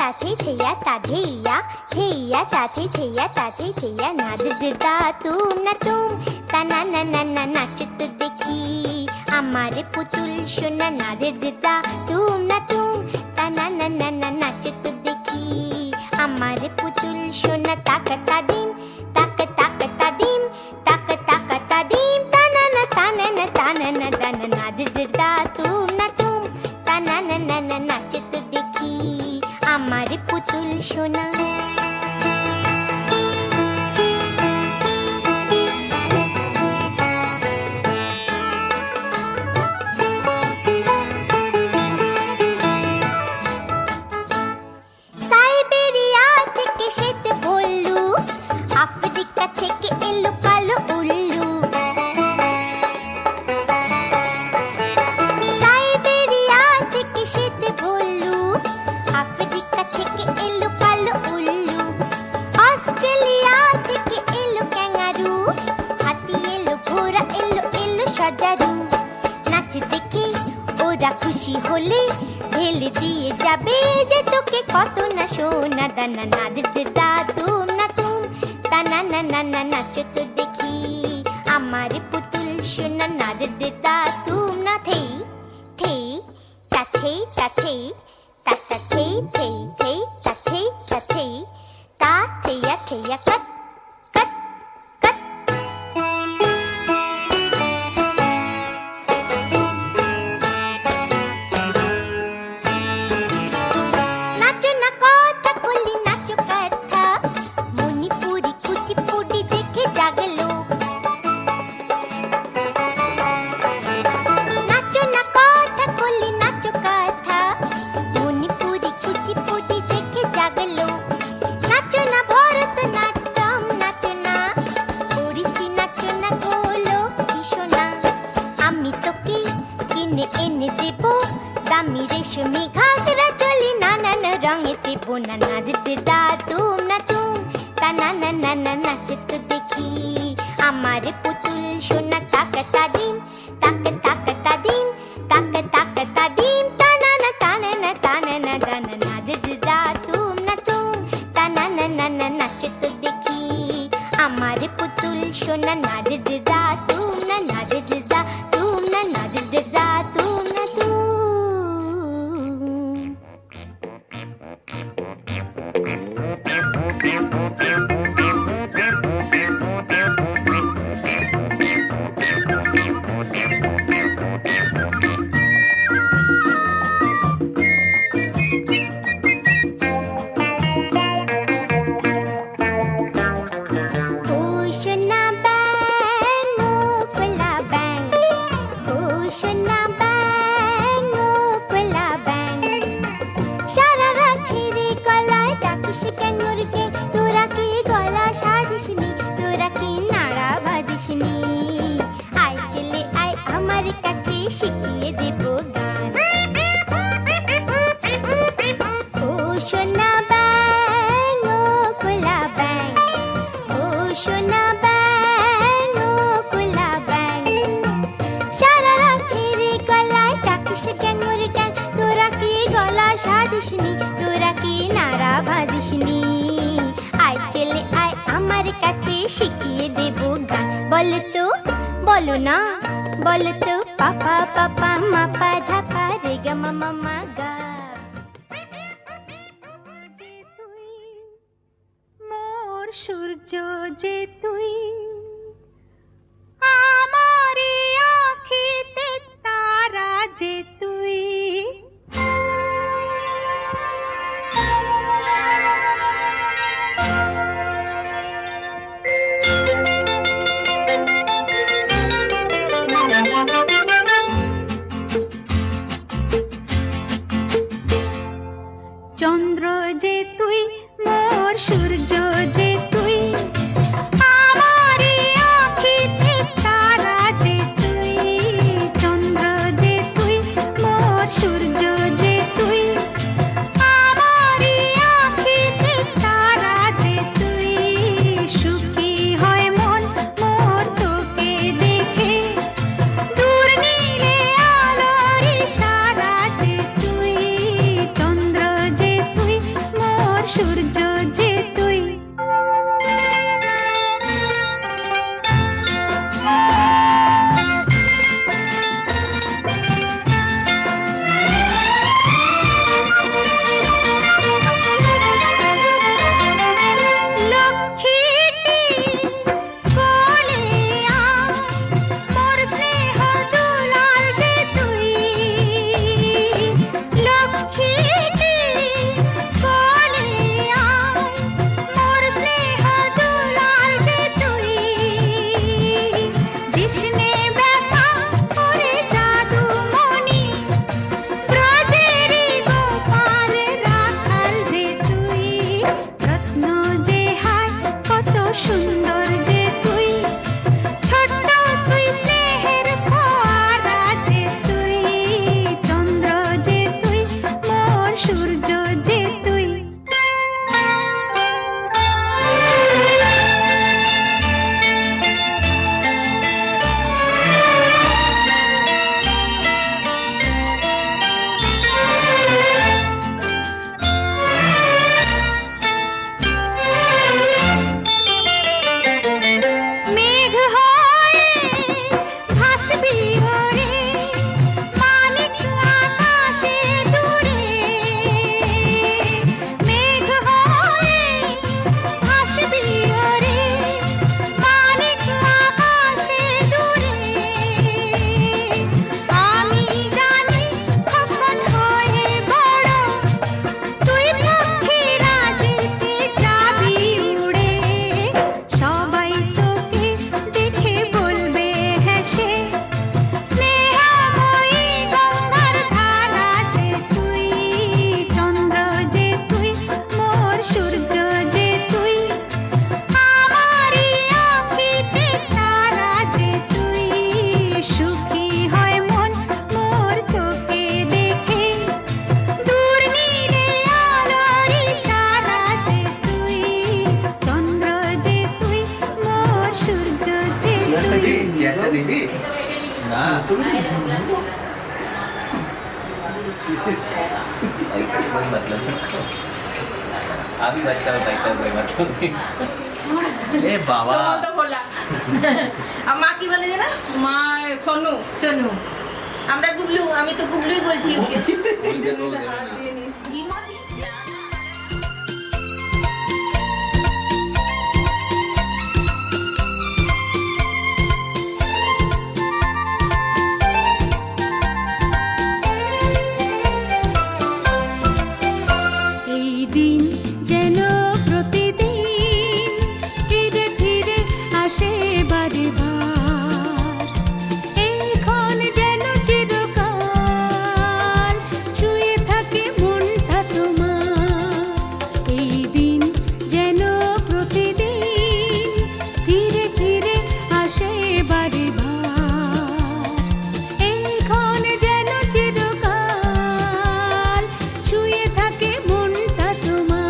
তাথে থেয়া তাধেয়া থেয়া তাথে থেয়া তাথে থেয়া নাদ দিদা তুম না তুম তা না না না না নাচ তো দেখি আমার পুতুল সোনা নাদ দিদা তুম না তুম তা না না না না নাচ তো দেখি আমার পুতুল সোনা তাকা তাদিম তাকা তাকা তাদিম তাকা তাকা তাদিম তা না না তা না না তা না না তা না নাদ দিদা তুম না তুম তা না না না না নাচ তো দেখি আমার পুতুল সোনা। সাইবেরিয়া থেকে শ্বেত ভল্লু, আফ্রিকা থেকে এলো কালো উল্লু। সাইবেরিয়া থেকে শ্বেত ভল্লু, আফ্রিকা থেকে এলো কালো উল্লু। অস্ট্রেলিয়া থেকে এলো ক্যাঙ্গারু, হাতি এলো ঘোড়া এলো এলো সজারু। নাচ দেখে ওরা খুশি হলে ঢেলে দিয়ে যাবে যে তোকে কত না সোনা দানা নাদ দিদা তুম না তুম তা না না না না নাচ তো দেখি আমার পুতুল সোনা নাদ দিদা তুম না থেই থেই তা থেই তা থেই তা তা থেই থেই থেই তা থেই তা থেই তা থেয়া থেয়া কট কট কট। নাচো না কথা বলি নাচো কথা, মণিপুরি কুচিপুড়ি দেখে জাগলো। নাচো না কথা বলি নাচো কথা, মণিপুরি কুচিপুড়ি দেখে জাগলো। নাচো না ভরতনাট্যম নাচো না, ওড়িশি নাচো না গোলো কিশোনা। আমি তোকে কিনে এনে দেব দামি রেশমি ঘাগরা চলি নানান রঙে দেব না নাদ দিদা তুম না তুম তা না না না না নাচ তো দেখি আমার পুতুল সোনা তাকা তাদিম তাকা তাকা তাদিম তাকা তাকা তাদিম তা না না তা না না তা না না তা না নাদ দিদা তুম না তুম তা না না না না নাচ তো দেখি আমার পুতুল সোনা নাদ দিদা তুম না নাদ দিদা তুম না নাদ দিদা তুম না তুম। ও সোনা ব্যাং ও খোলা ব্যাং, ও সোনা ব্যাং ও খোলা ব্যাং। সারা রাখি রে গলায় ডাকিস ক্যাঙ্গুরকে, তোরা কি গলা সাজিসনি তোরা কি নাড়া বাজিসনি। আয় চলে আয় আমার কাছে শিখিয়ে দেব গান। ও সোনা ব্যাং ও খোলা ব্যাং, ও সোনা ব্যাং ও খোলা ব্যাং। সারা রাখি রে গলায় ডাকিস ক্যাঙ্গুর ক্যাং, তোরা কি গলা সাজিসনি তোরা কি নাড়া বাজিসনি। আয় চলে আয় আমার কাছে শিখিয়ে দেব গান। বলো তো বলো না বলো তো পাপা পাপা মাপা ধাপা রে গা মামা মা গা। মোর সূর্য যে তুই, আমারি আঁখিতে তারা যে তুই। চন্দ্র যে তুই মোর সূর্য যে তুই, আমারি दी চেয়ারটা দিবি না ऐसा कोई मतलब इसका अभी बच्चा होता ऐसा कोई मतलब नहीं ए बाबा তো বলা আর মা কি বলে জানা? মা সোনু শোনো, আমরা গুবলু, আমি তো গুবলুই বলছি ওকে। এই দিন যেন প্রতিদিন ফিরে ফিরে আসে বারে বার এই ক্ষণ যেন চিরকাল ছুঁয়ে থাকে মনটা তোমার এই দিন যেন প্রতিদিন ফিরে ফিরে আসে বারে বার এই ক্ষণ যেন চিরকাল ছুঁয়ে থাকে মনটা তোমার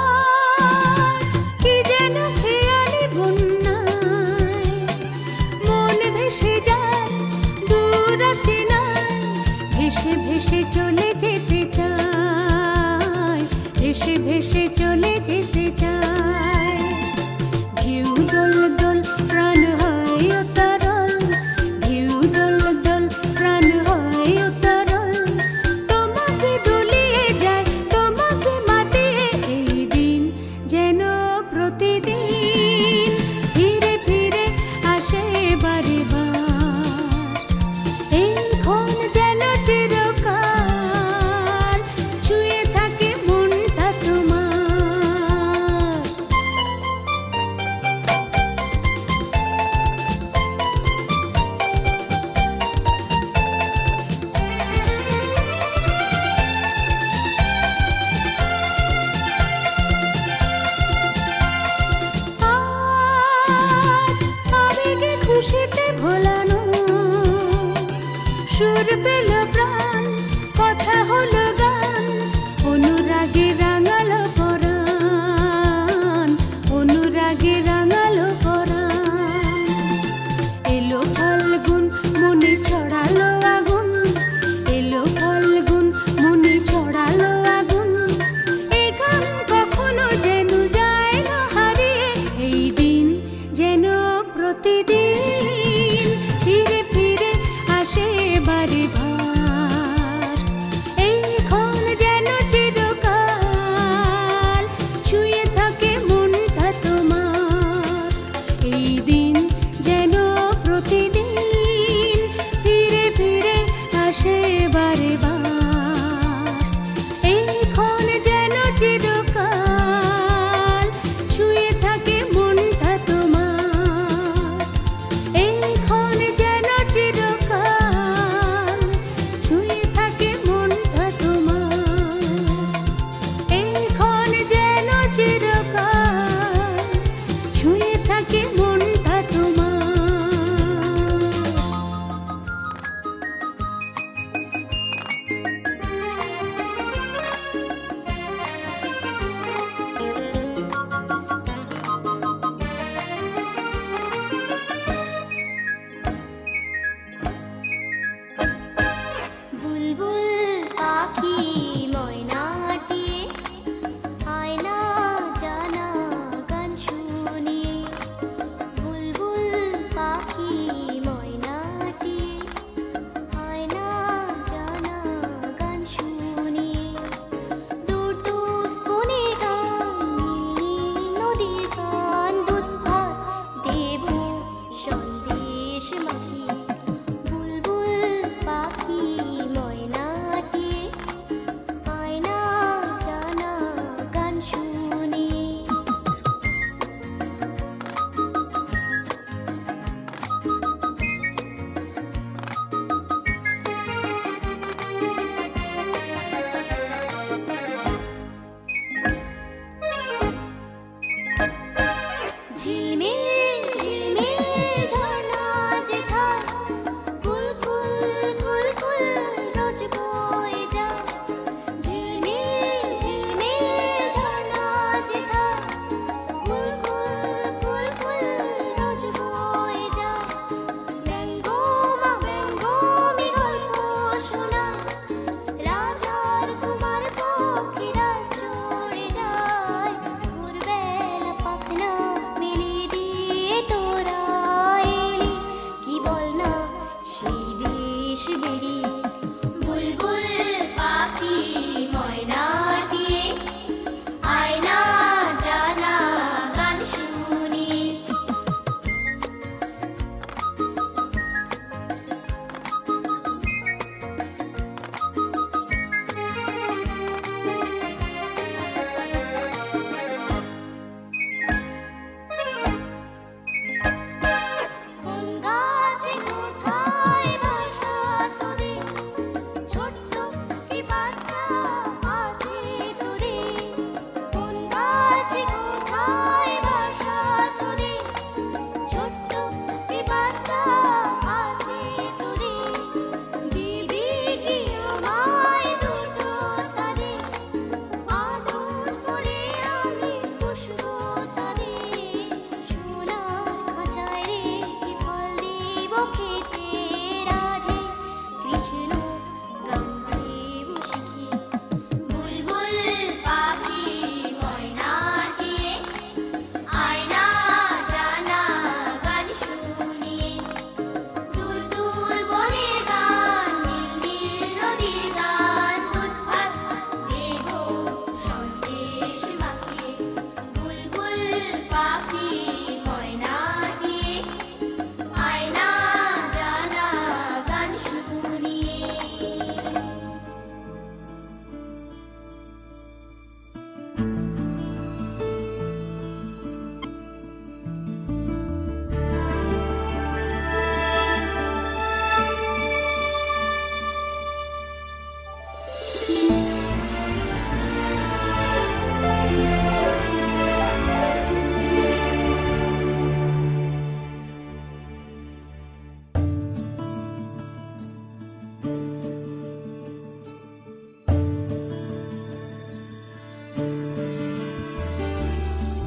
আজ কি যেন খেয়ালি বন্যায় মন ভেসে যায় দূর চেনায় ভেসে ভেসে চলে যেতে চায় ভেসে ভেসে চলে যেতে চায় ঢেউ দোল দোল প্রাণ হয় উতরল ঢেউ দোল দোল প্রাণ হয় উতরল তোমাকে দুলিয়ে যায় তোমাকে মাতিয়ে এই দিন যেন প্রতিদিন ফিরে ফিরে আসে বারে বার এই ক্ষণ যেন চিরকাল ছুঁয়ে থাকে মনটা তোমার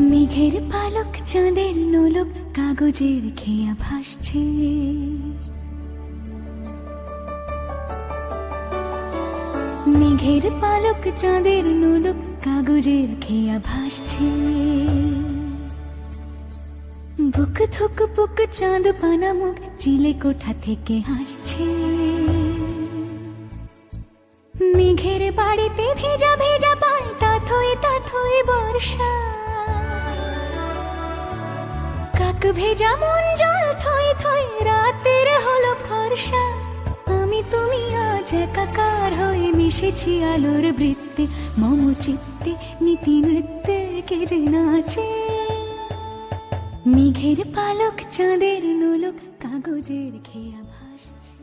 মেঘের পালক চাঁদের নোলক কাগজের খেয়া ভাসছে, মেঘের পালক চাঁদের নোলক কাগজের খেয়া ভাসছে। বুক থুক বুক চাঁদ পানা মুখ চিলে কোঠা থেকে হাসছে। মেঘের বাড়িতে ভেজা ভেজা পায় তাথই বর্ষা, কাক ভেজা মন জল থই থই রাতের হলো ফর্সা। আমি তুমি আজ একাকার হয়ে মিশেছি আলোর বৃত্তে, মম চিত্তে নীতি নৃত্যে কে যে নাচে। মেঘের পালক চাঁদের নোলক কাগজের খেয়া ভাসছে।